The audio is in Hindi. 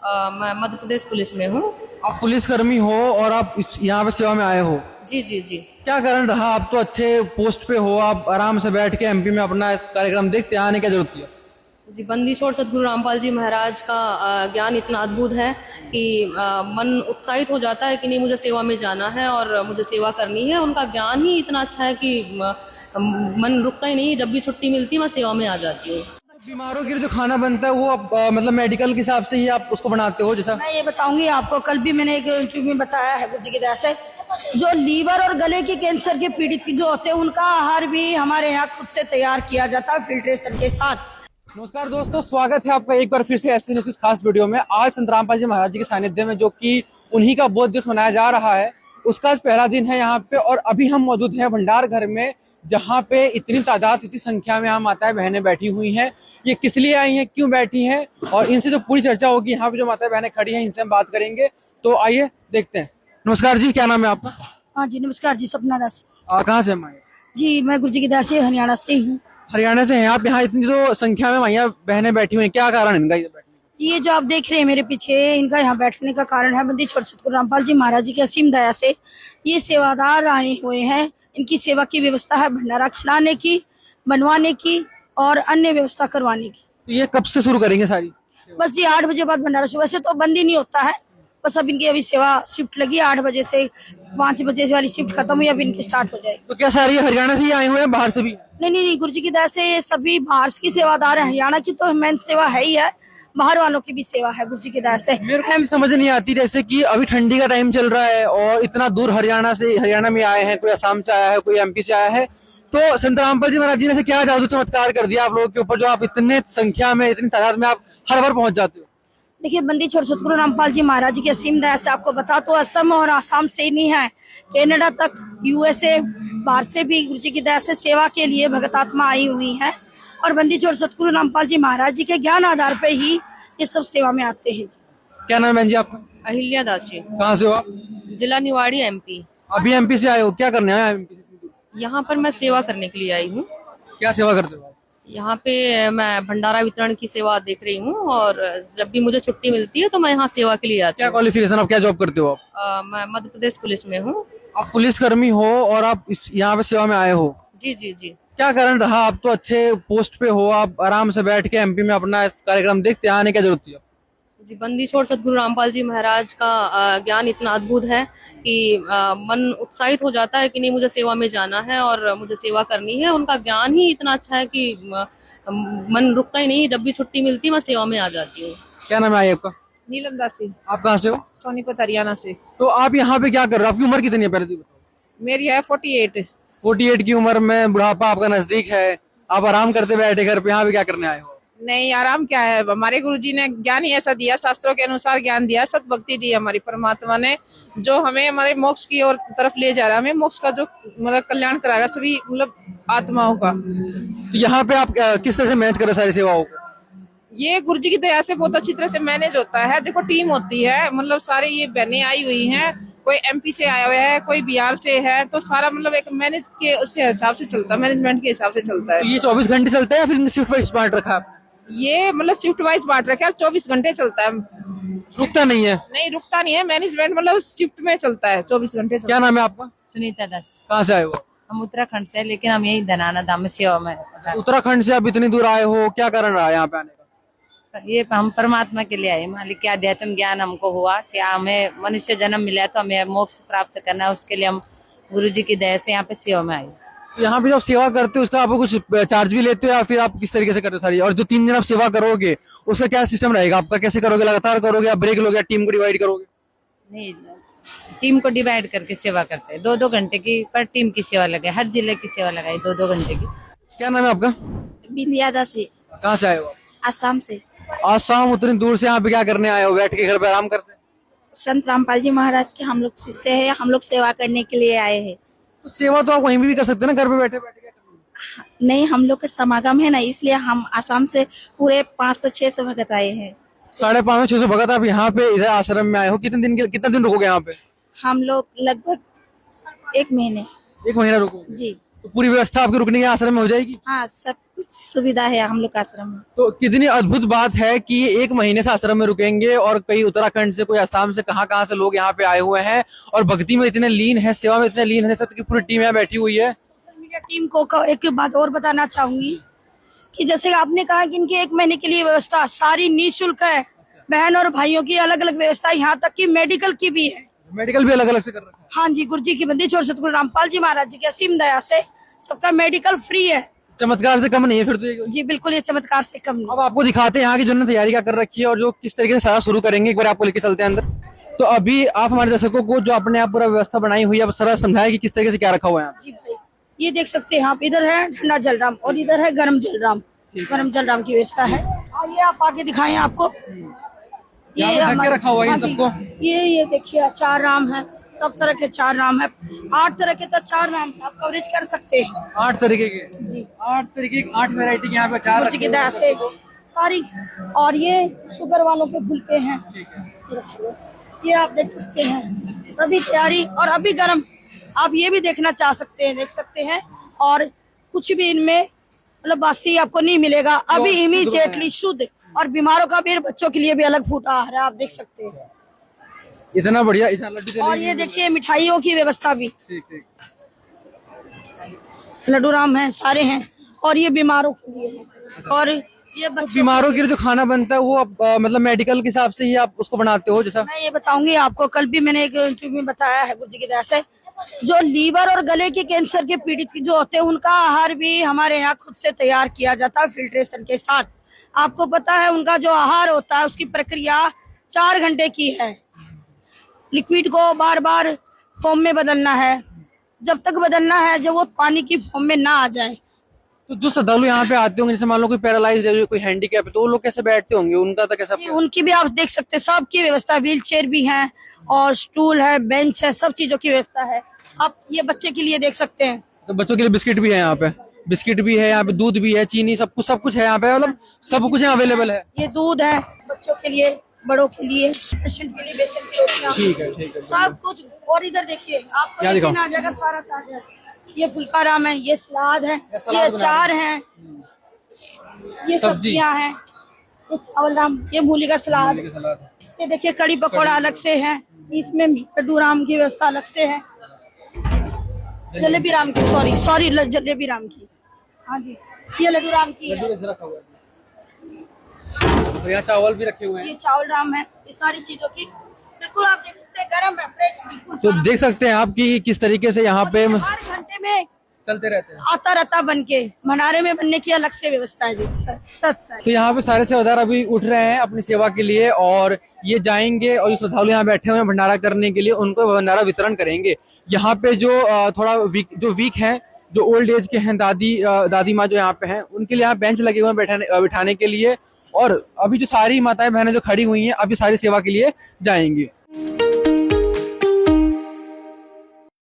मैं मध्य प्रदेश पुलिस में हूँ। आप पुलिसकर्मी हो और आप यहाँ पे सेवा में आए हो, जी जी जी। क्या कारण रहा? आप तो अच्छे पोस्ट पे हो, आप आराम से बैठ के एमपी में अपना इस कार्यक्रम देखते, आने की क्या जरूरत थी? जी, बंदी छोड़ सद्गुरु रामपाल जी महाराज का ज्ञान इतना अद्भुत है कि मन उत्साहित हो जाता है कि नहीं, मुझे सेवा में जाना है और मुझे सेवा करनी है। उनका ज्ञान ही इतना अच्छा है कि मन रुकता ही नहीं। जब भी छुट्टी मिलती है मैं सेवा में आ जाती हूँ। बीमारों के लिए जो खाना बनता है वो आप मतलब मेडिकल के हिसाब से ही आप उसको बनाते हो? जैसा मैं ये बताऊंगी आपको, कल भी मैंने एक इंटरव्यू में बताया है गुरु जी की दया से, जो लीवर और गले के कैंसर के पीड़ित की जो होते हैं उनका आहार भी हमारे यहाँ खुद से तैयार किया जाता है फिल्ट्रेशन के साथ। नमस्कार दोस्तों, स्वागत है आपका एक बार फिर से ऐसे न्यूज़ की खास वीडियो में। आज संत रामपाल जी महाराज जी के सानिध्य में, जो कि उन्हीं का बोध दिवस मनाया जा रहा है, उसका आज पहला दिन है यहाँ पे। और अभी हम मौजूद हैं भंडार घर में, जहाँ पे इतनी तादाद, इतनी संख्या में यहाँ माताएं बहनें बैठी हुई हैं। ये किस लिए आई हैं, क्यों बैठी हैं, और इनसे जो पूरी चर्चा होगी, यहाँ पे जो माताएं बहनें खड़ी हैं इनसे हम बात करेंगे। तो आइए देखते हैं। नमस्कार जी, क्या नाम है आपका? हाँ जी नमस्कार जी, सपना दास कहाँ से हैं? जी। मैं गुरु जी की दया से हरियाणा से ही हूँ। हरियाणा से हैं आप। यहाँ इतनी जो संख्या में माइयां बहनें बैठी हुई हैं, क्या कारण है इनका इधर बैठने का? जी, ये जो आप देख रहे हैं मेरे पीछे, इनका यहाँ बैठने का कारण है बंदी छोड़ सतगुरु रामपाल जी महाराज जी की असीम दया से ये सेवादार आए हुए हैं। इनकी सेवा की व्यवस्था है भंडारा खिलाने की, बनवाने की और अन्य व्यवस्था करवाने की। तो ये कब से शुरू करेंगे सारी? बस जी 8 बजे बाद भंडारा शुरू। वैसे तो बंद ही नहीं होता है, बस अब इनकी अभी सेवा शिफ्ट लगी 8 बजे से 5 बजे से वाली शिफ्ट खत्म हुई, अब इनकी स्टार्ट हो जाएगी। तो क्या सारी हरियाणा से ही आए हुए हैं, बाहर से भी? नहीं, गुरु जी की दया से सभी बाहर की सेवादार है। हरियाणा की तो मेन सेवा है ही है, बाहर वालों की भी सेवा है गुरु जी की दया से। मेरे को समझ नहीं आती, जैसे कि अभी ठंडी का टाइम चल रहा है और इतना दूर हरियाणा में आए हैं, कोई असम से आया है, कोई एमपी से आया है, तो संत रामपाल जी महाराज जी ने ऐसे क्या जादू चमत्कार कर दिया आप लोगों के ऊपर, जो आप इतने संख्या में, इतनी तादाद में आप हर बार पहुंच जाते हो? देखिए, बंदी छोड़ सतगुरु रामपाल जी महाराज जी की असीम दया से आपको बता तो असम और आसाम से ही नहीं है, कनाडा तक, यूएसए, बाहर से भी गुरु जी की दया से सेवा के लिए भगत आत्मा आई हुई है। और बंदी छोड़ सतगुरु रामपाल जी महाराज जी के ज्ञान आधार पे ही ये सब सेवा में आते हैं। क्या नाम है बहन जी आपका? अहिल्या दासी, कहाँ से हो आप? जिला निवाड़ी एमपी। अभी एमपी से आए हो, क्या करने आए एमपी से? यहाँ पर मैं सेवा करने के लिए आई हूँ। क्या सेवा करते हो आप? यहाँ पे मैं भंडारा वितरण की सेवा देख रही हूँ और जब भी मुझे छुट्टी मिलती है तो मैं यहाँ सेवा के लिए आती क्या हूँ। क्वालिफिकेशन, आप क्या जॉब करते हो आप? मैं मध्य प्रदेश पुलिस में हूँ। आप पुलिसकर्मी हो और आप यहाँ पे सेवा में आए हो, जी जी जी। क्या कारण रहा? आप तो अच्छे पोस्ट पे हो, आप आराम से बैठ के एमपी में अपना इस कार्यक्रम देखते, आने की क्या जरूरत थी? जी, बंदी छोड़ सद्गुरु रामपाल जी महाराज का ज्ञान इतना अद्भुत है कि मन उत्साहित हो जाता है कि नहीं, मुझे सेवा में जाना है और मुझे सेवा करनी है। उनका ज्ञान ही इतना अच्छा है कि मन रुकता ही नहीं। जब भी छुट्टी मिलती है मैं सेवा में आ जाती हूँ। क्या नाम है आपका? नीलम दासी, आप कहाँ से हो? सोनीपत हरियाणा से। तो आप यहाँ पे क्या कर रहे हो? आपकी उम्र कितनी है पहले तो बताओ। मेरी है 48। 48 की उम्र में बुढ़ापा आपका नजदीक है, आप आराम करते बैठे घर पे, यहाँ पे क्या करने आए हो? नहीं, आराम क्या है, हमारे गुरुजी ने ज्ञान ही ऐसा दिया, शास्त्रों के अनुसार ज्ञान दिया, सत भक्ति दी हमारी परमात्मा ने, जो हमें हमारे मोक्ष की ओर तरफ ले जा रहा है। हमें मोक्ष का जो मतलब कल्याण कराएगा सभी मतलब आत्माओं का। तो यहाँ पे आप किस तरह से मैनेज कर रहे सारी सेवाओं को? ये गुरुजी की दया से बहुत अच्छी तरह से मैनेज होता है। देखो, टीम होती है, मतलब सारे ये बहनें आई हुई हैं, कोई एमपी से आया हुआ है, कोई बिहार से है, तो सारा मतलब एक मैनेज के उससे हिसाब से चलता है, मैनेजमेंट के हिसाब से चलता है। तो ये 24 घंटे चलता है या फिर शिफ्ट वाइज बांट रखा है आपने? ये मतलब शिफ्ट वाइज बांट रखा है, 24 घंटे चलता है। रुकता नहीं है? नहीं, रुकता नहीं है, मैनेजमेंट मतलब शिफ्ट में चलता है, 24 घंटे चलता क्या नाम है आपका? सुनीता दास। कहाँ से आए हो? हम उत्तराखंड से हैं, लेकिन हम यही धनाना धाम में सेवा में हैं। उत्तराखंड से आप इतनी दूर आए हो, क्या कारण रहा यहाँ पे आने का? ये हम परमात्मा के लिए आए। मालिक के अध्यात्म ज्ञान हमको हुआ कि हमें मनुष्य जन्म मिला तो हमें मोक्ष प्राप्त करना है, उसके लिए हम गुरु जी की दया से यहाँ पे सेवा में आए। तो यहाँ पे जब सेवा करते हो उसका आप कुछ चार्ज भी लेते हो या फिर आप किस तरीके से करते हो सारी? और जो 3 दिन आप सेवा करोगे उसका क्या सिस्टम रहेगा आपका? कैसे करोगे? लगातार करोगे या ब्रेक लोगे या टीम को डिवाइड करोगे? नहीं, टीम को डिवाइड करके सेवा करते हैं। 2-2 घंटे की पर टीम की सेवा लगाई, हर जिले की सेवा लगाई 2-2 घंटे की। क्या नाम है आपका? बिंदिया दासी, कहाँ से आए हो? आसाम से। आसाम, उतनी दूर से यहाँ पे क्या करने आए हो? बैठ के घर पे आराम करते हैं? संत रामपाल जी महाराज के हम लोग शिष्य है, हम लोग सेवा करने के लिए आए हैं। तो सेवा तो आप वहीं भी कर सकते हैं ना, घर पे बैठे बैठे क्या करना? नहीं, हम लोग का समागम है ना, इसलिए हम आसाम से पूरे 500-600 भगत आए हैं। 550-600 भगत आप यहाँ पे इधर आश्रम में आए हो। कितना दिन रुकोगे यहाँ पे? हम लोग लगभग 1 महीने। 1 महीना रुकोगे? जी। तो पूरी व्यवस्था आपके रुकने के आश्रम में हो जाएगी। हाँ, सब कुछ सुविधा है हम लोग के आश्रम में। तो कितनी अद्भुत बात है कि 1 महीने से आश्रम में रुकेंगे और कई उत्तराखंड से, कोई असम से, कहाँ से लोग यहाँ पे आए हुए हैं और भक्ति में इतने लीन है, सेवा में इतने लीन है, सब की पूरी टीम यहाँ बैठी हुई है। सोशल मीडिया टीम को एक बात और बताना चाहूंगी कि जैसे आपने कहा कि इनके 1 महीने के लिए व्यवस्था सारी निःशुल्क है। बहन और भाइयों की अलग अलग व्यवस्था, यहाँ तक कि मेडिकल की भी है। मेडिकल भी अलग अलग से कर रखा है। हाँ जी, गुरु जी की बंदी छोड़ सतगुरु रामपाल जी महाराज जी की असीम दया से सबका मेडिकल फ्री है। चमत्कार से कम नहीं है फिर तो ये। जी बिल्कुल, ये चमत्कार से कम नहीं। अब आपको दिखाते हैं यहाँ की जिन्होंने तैयारी क्या कर रखी है और जो किस तरीके से सारा शुरू करेंगे। एक बार आपको लेके चलते हैं अंदर। तो अभी आप हमारे दर्शकों को जो अपने आप पूरा व्यवस्था बनाई हुई है, अब सारा समझाए कि किस तरीके से क्या रखा हुआ है। जी भाई, ये देख सकते हैं आप, इधर है ठंडा जलराम और इधर है गर्म जलराम। गर्म जलराम की व्यवस्था है। आइए आप आगे दिखाएं आपको। यहाँ पे ढक के रखा हुआ है इन हाँ जी, सबको। ये देखिए 4 राम है, सब तरह के 4 राम है। 8 तरह के तो 4 राम है, आप कवरेज कर सकते हैं। 8 तरीके के जी, 8 तरीके की 8 वैरायटी के यहाँ पे 4 गुरु जी की दया से सारी। और ये शुगर वालों के फुलके हैं, ये आप देख सकते हैं। सभी तैयारी और अभी गर्म, आप ये भी देखना चाह सकते हैं, देख सकते हैं। और कुछ भी इनमें मतलब बासी आपको नहीं मिलेगा, अभी इमीडिएटली शुद्ध। और बीमारों का भी, बच्चों के लिए भी अलग फूड आहार है, आप देख सकते हैं। इतना बढ़िया। इस लड्डू और ये देखिए मिठाइयों की व्यवस्था भी, ठीक ठीक। लड्डू राम है, सारे हैं। और ये बीमारों के लिए है। और ये बच्चों, बीमारों के लिए जो खाना बनता है वो मतलब मेडिकल के हिसाब से ही आप उसको बनाते हो जैसा। मैं ये बताऊंगी आपको, कल भी मैंने एक इंटरव्यू में बताया है गुरु जी की दया से, जो लीवर और गले के कैंसर के पीड़ित जो होते हैं उनका आहार भी हमारे यहाँ खुद से तैयार किया जाता है फिल्ट्रेशन के साथ। आपको पता है उनका जो आहार होता है उसकी प्रक्रिया 4 घंटे की है। लिक्विड को बार बार फॉर्म में बदलना है, जब तक बदलना है जब वो पानी की फॉर्म में ना आ जाए। तो जो श्रद्धालु यहाँ पे आते होंगे, जैसे मान लो कोई पैरालाइज है, कोई हैंडीकैप है, तो वो लोग कैसे बैठते होंगे, उनका तो कैसा? उनकी भी आप देख सकते हैं, सबकी व्यवस्था, व्हील चेयर भी है और स्टूल है, बेंच है, सब चीजों की व्यवस्था है। आप ये बच्चे के लिए देख सकते हैं। तो बच्चों के लिए बिस्किट भी है यहाँ पे, बिस्किट भी है यहाँ पे, दूध भी है, चीनी, सब कुछ है यहाँ पे, मतलब सब कुछ यहाँ अवेलेबल है। ये दूध है बच्चों के लिए, बड़ों के लिए, पेशेंट के लिए बेसन की रोटियां, ठीक है ठीक है। सब कुछ। और इधर देखिए आपको क्या यकीन दिखाऊं? आ जाएगा सारा ताजा। ये फुल्का राम है, ये सलाद है, ये अचार है, ये सब्जियां हैं, ये चावल राम, ये मूली का सलाद, ये देखिए कड़ी पकौड़ा अलग से है, इसमें लड्डू राम की व्यवस्था अलग से है, जलेबी राम की, सॉरी जलेबी राम की, हाँ जी, ये लड्डू राम की है। और यहाँ चावल भी रखे हुए हैं। ये चावल राम है, ये सारी चीजों की बिल्कुल आप देख सकते हैं, गरम है, फ्रेश बिल्कुल। तो देख सकते हैं आप कि किस तरीके से यहाँ पे हर घंटे में चलते रहते हैं, आता रहता बन के। भंडारे में बनने की अलग से व्यवस्था है जी, सच। तो यहाँ पे सारे सेवादार अभी उठ रहे हैं अपनी सेवा के लिए और ये जाएंगे और जो श्रद्धालु यहाँ बैठे हुए हैं भंडारा करने के लिए, उनको भंडारा वितरण करेंगे। यहाँ पे जो थोड़ा वीक हैं, जो ओल्ड एज के हैं, दादी माँ जो यहाँ पे हैं, उनके लिए यहाँ बेंच लगे हुए हैं बिठाने के लिए। और अभी जो सारी माताएं बहनें जो खड़ी हुई हैं अभी सारी सेवा के लिए जाएंगी।